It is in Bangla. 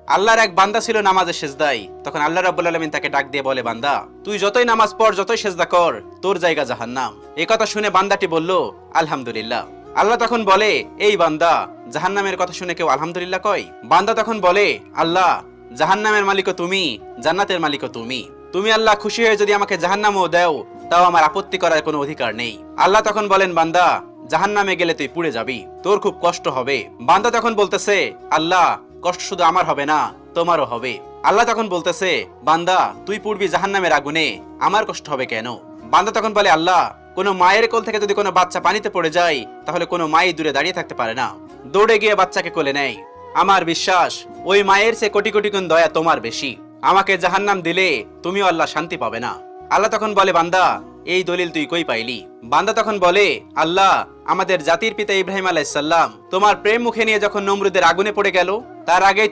আল্লাহর এক বান্দা ছিল নামাজে সেজদায়। তখন আল্লাহ রাব্বুল আলামিন তাকে ডাক দিয়ে বলে, বান্দা তুই যতই নামাজ পড়, যতই সেজদা কর, তোর জায়গা জাহান্নাম। এই কথা শুনে বান্দাটি বলল, আলহামদুলিল্লাহ। আল্লাহ তখন বলে, এই বান্দা, জাহান্নামের কথা শুনে কেউ আলহামদুলিল্লাহ কয়? বান্দা তখন বলে, আল্লাহ, জাহান্নামের মালিকও তুমি, জান্নাতের মালিকও তুমি। তুমি আল্লাহ খুশি হয়ে যদি আমাকে জাহান্নামও দাও, তাও আমার আপত্তি করার কোনো অধিকার নেই। আল্লাহ তখন বলেন, বান্দা, জাহান্নামে গেলে তুই পুড়ে যাবি, তোর খুব কষ্ট হবে। বান্দা তখন বলতেছে, আল্লাহ, কষ্ট শুধু আমার হবে না, তোমারও হবে। আল্লাহ তখন বলতেছে, বান্দা, তুই পুড়বি জাহান্নামের আগুনে, আমার কষ্ট হবে কেন? বান্দা তখন বলে, আল্লাহ, কোনো মায়ের কোল থেকে যদি কোনো বাচ্চা পানিতে পড়ে যায়, তাহলে কোনো মাই দূরে দাঁড়িয়ে থাকতে পারে না, দৌড়ে গিয়ে বাচ্চাকে কোলে নেয়। আমার বিশ্বাস, ওই মায়ের চেয়ে কোটি কোটি গুণ দয়া তোমার বেশি। আমাকে জাহান্নাম দিলে তুমিও আল্লাহ শান্তি পাবে না। আল্লাহ তখন বলে, বান্দা, এই দলিল তুই কই পাইলি? বান্দা তখন বলে, আল্লাহ, আমাদের জাতির পিতা ইব্রাহিম আলাইহিস সালাম তোমার প্রেম মুখে নিয়ে যখন নমরুদের আগুনে পড়ে গেল, তার আগে